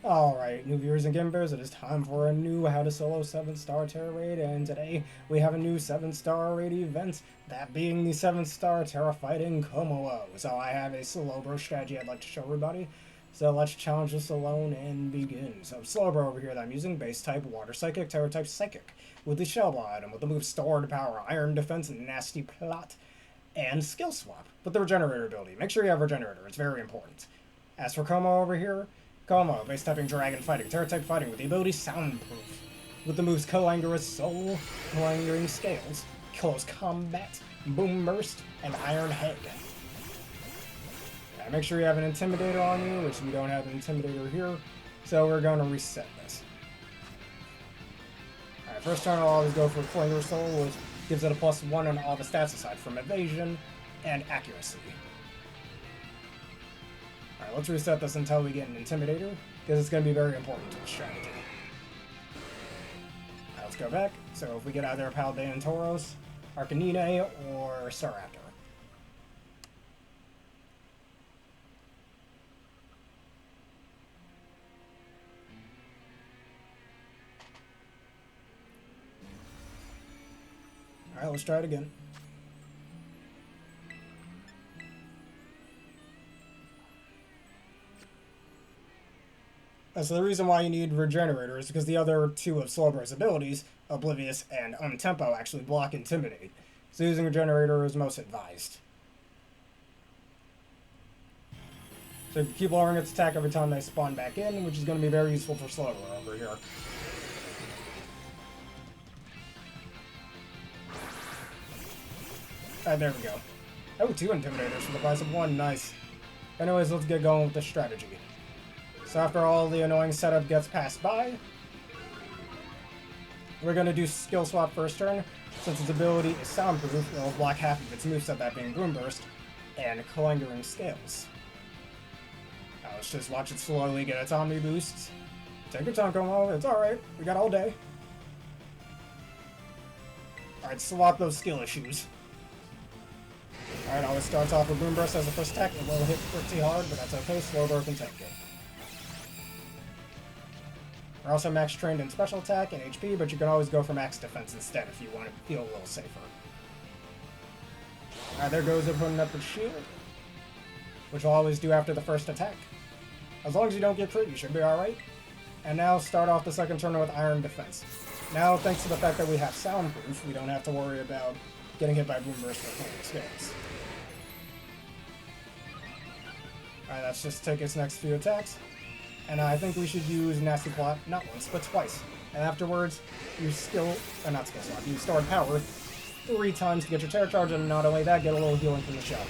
Alright, new viewers and gamers, it is time for a new How to Solo 7-Star Terra raid, and today we have a new 7-star raid event, that being the 7-star Terra fighting Kommo-o. So I have a slow bro strategy I'd like to show everybody. So let's challenge this alone and begin. So slow bro over here that I'm using, base type Water Psychic, Terra type Psychic, with the Shell Ball item, with the move Stored Power, Iron Defense, Nasty Plot, and Skill Swap, with the Regenerator ability. Make sure you have Regenerator, it's very important. As for Kommo over here, Kommo, base typing Dragon Fighting, Terra type Fighting with the ability Soundproof, with the moves Co-Langerous Soul, Co-Langering Scales, Close Combat, Boom Burst, and Iron Head. Now make sure you have an Intimidator on you, which we don't have an Intimidator here, so we're going to reset this. Alright, first turn I'll always go for Co-Langerous Soul, which gives it a +1 on all the stats aside from Evasion and Accuracy. Alright, let's reset this until we get an Intimidator, because it's going to be very important to the strategy. Alright, let's go back. So if we get either Paldean Tauros, Arcanine, or Staraptor. Alright, let's try it again. So the reason why you need Regenerator is because the other two of Slowbro's abilities, Oblivious and Untempo, actually block Intimidate. So using Regenerator is most advised. So keep lowering its attack every time they spawn back in, which is going to be very useful for Slowbro over here. Alright, there we go. Oh, 2 Intimidators for the price of 1, nice. Anyways, let's get going with the strategy. So after all the annoying setup gets passed by, we're going to do Skill Swap first turn. Since its ability is Soundproof, it'll block half of its moveset, that being Boom Burst, and Calangering Scales. Now let's just watch it slowly get its Omni boosts. Take your time, Kommo, it's alright, we got all day. Alright, swap those skill issues. Alright, always starts off with Boom Burst as the first attack. It will hit pretty hard, but that's okay, Slowbro can take it. We're also max trained in special attack and HP, but you can always go for max defense instead if you want to feel a little safer. Alright, there goes it putting up its shield, which we'll always do after the first attack. As long as you don't get crit, you should be alright. And now start off the second turn with Iron Defense. Now, thanks to the fact that we have Soundproof, we don't have to worry about getting hit by Boom Burst or Clanging Scales. Alright, let's just take its next few attacks. And I think we should use Nasty Plot, not once, but twice. And afterwards, use not skill slot, use Stored Power 3 times to get your Terra Charge, and not only that, get a little healing from the Shadow.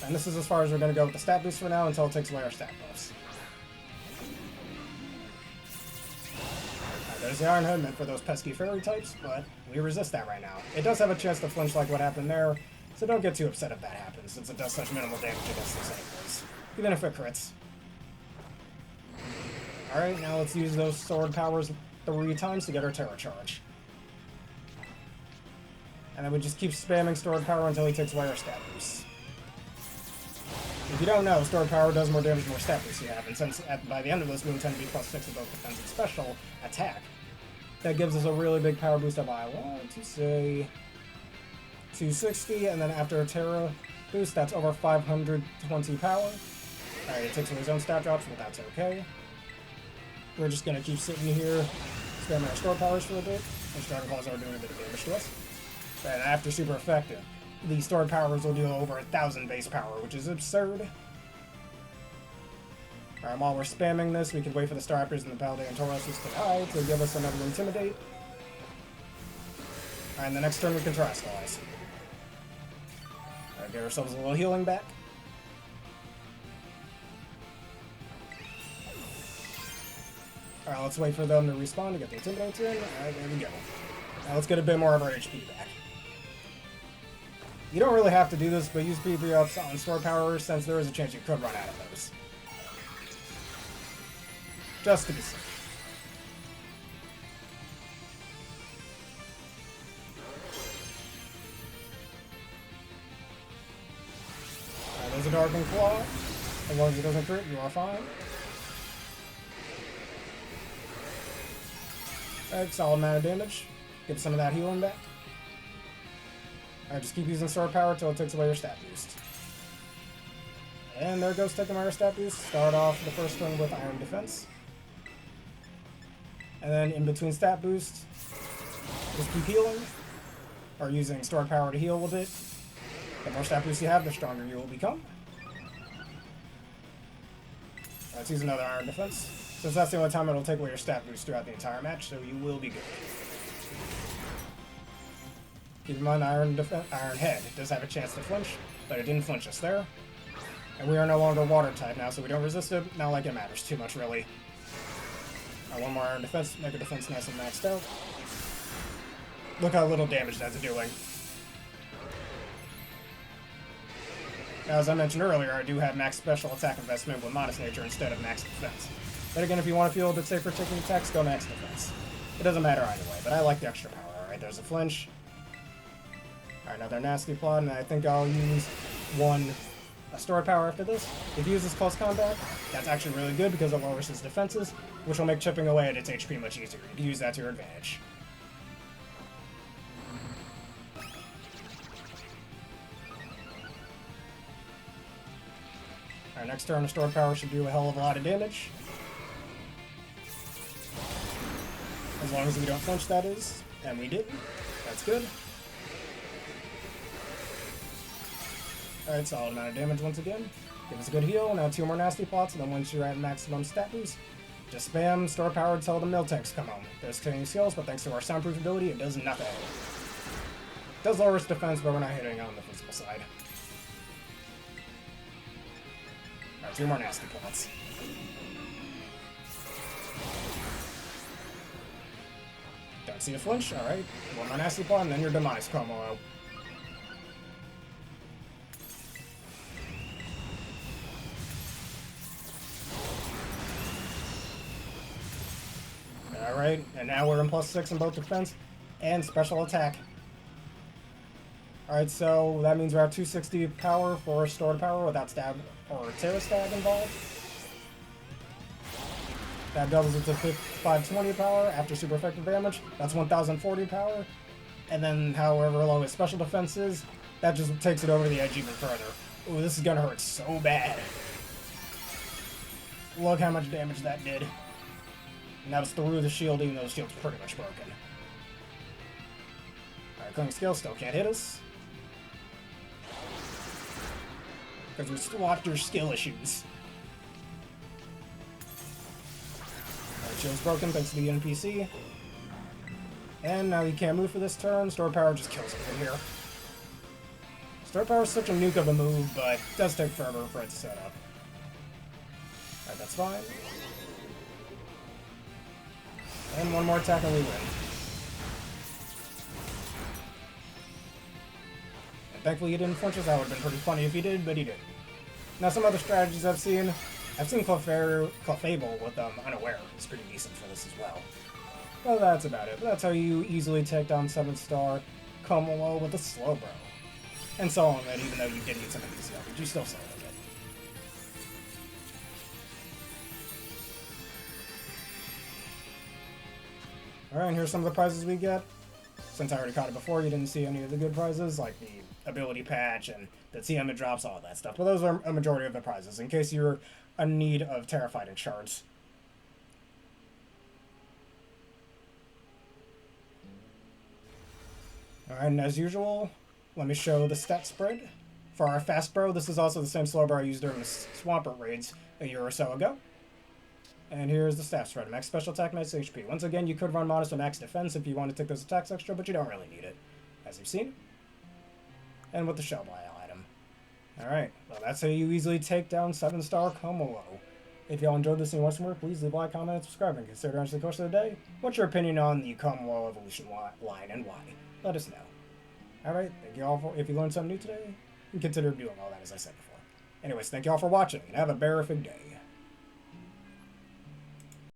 And this is as far as we're going to go with the stat boost for now, until it takes away our stat buffs. Right, there's the Iron Head meant for those pesky fairy types, but we resist that right now. It does have a chance to flinch like what happened there, so don't get too upset if that happens, since it does such minimal damage against those anyways. Even if it crits. Alright, now let's use those sword powers 3 times to get our Terra Charge. And then we just keep spamming Stored Power until he takes away our stat boosts. If you don't know, Stored Power does more damage the more stat boosts you have, and since by the end of this we intend to be +6 in both defense and special attack, that gives us a really big power boost up, I want to say 260, and then after a Terra boost, that's over 520 power. Alright, it takes away his own stat drops, but that's okay. We're just gonna keep sitting here, spamming our Stored Powers for a bit, and Dragon Balls are doing a bit of damage to us. And after super effective, the Stored Powers will do over 1,000 base power, which is absurd. Alright, while we're spamming this, we can wait for the Staraptors and the Paldean Tauroses to die to give us another Intimidate. Alright, and the next turn we can Terastallize. Alright, get ourselves a little healing back. Alright, let's wait for them to respawn to get the Intimidates in. Alright, there we go. Now let's get a bit more of our HP back. You don't really have to do this, but use PP ups on Stored Power since there is a chance you could run out of those. Just to be safe. Alright, there's a Darkened Claw. As long as it doesn't crit, you are fine. Alright, solid amount of damage. Get some of that healing back. Alright, just keep using sword power until it takes away your stat boost. And there goes taking my stat boost. Start off the first turn with Iron Defense. And then in between stat boost, just keep healing. Or using sword power to heal a bit. The more stat boost you have, the stronger you will become. Let's use another Iron Defense. Since that's the only time it'll take away your stat boost throughout the entire match, so you will be good. Keep in mind, Iron Head does have a chance to flinch, but it didn't flinch us there. And we are no longer water type now, so we don't resist it. Not like it matters too much, really. One more Iron Defense, make our defense nice and maxed out. Look how little damage that's doing. Now, as I mentioned earlier, I do have max special attack investment with Modest Nature instead of max defense. But again, if you want to feel a bit safer taking attacks, go max defense. It doesn't matter either way, but I like the extra power. Alright, there's a flinch. Alright, another nasty plot, and I think I'll use a stored power after this. If he uses close combat, that's actually really good because it lowers his defenses, which will make chipping away at its HP much easier. You can use that to your advantage. Alright, next turn, the stored power should do a hell of a lot of damage. As long as we don't flinch, that is. And we didn't. That's good. Alright, solid amount of damage once again. Give us a good heal. Now 2 more nasty plots, and then once you're at maximum stat boost, just spam store power until the mill tanks come home. There's killing skills, but thanks to our soundproof ability, it does nothing. It does lower its defense, but we're not hitting on the physical side. Alright, 2 more nasty plots. Don't see a flinch? Alright. 1 more nasty plot, and then your demise Kommo-o. Alright, and now we're in +6 in both defense and special attack. Alright, so that means we're at 260 power for stored power without stab or Tera stab involved. That doubles it to 520 power after super effective damage. That's 1040 power. And then however low his special defense is, that just takes it over the edge even further. Ooh, this is gonna hurt so bad. Look how much damage that did. And that was through the shield, even though the shield's pretty much broken. Alright, Killing Skill still can't hit us. Because we swapped your skill issues. Alright, shield's broken thanks to the NPC. And now he can't move for this turn. Store power just kills him from here. Store power is such a nuke of a move, but it does take forever for it to set up. Alright, that's fine. And 1 more attack and we win. And thankfully he didn't flinch us. That would have been pretty funny if he did, but he didn't. Now some other strategies I've seen Clefable with Unaware. It's pretty decent for this as well. Well, that's about it. But that's how you easily take down 7-star Kommo-o with a slow bro. And solo it, even though you did get some of these but you still solo it. Alright, and here's some of the prizes we get. Since I already caught it before, you didn't see any of the good prizes, like the ability patch and the TM it drops, all that stuff. But those are a majority of the prizes, in case you're in need of Tera fighting shards. Alright, and as usual, let me show the stat spread. For our fast bro, this is also the same slow bro I used during the Swampert raids a year or so ago. And here's the stat spread. Max special attack, max HP. Once again, you could run Modest with max defense if you want to take those attacks extra, but you don't really need it, as you've seen. And with the Shell Bile item. Alright, well that's how you easily take down 7-star Kommo-o. If y'all enjoyed this and you want some more, please leave a like, comment, and subscribe, and consider answering the question of the day. What's your opinion on the Kommo-o evolution line and why? Let us know. Alright, thank you all for, if you learned something new today, and consider doing all that as I said before. Anyways, thank you all for watching, and have a berrific day.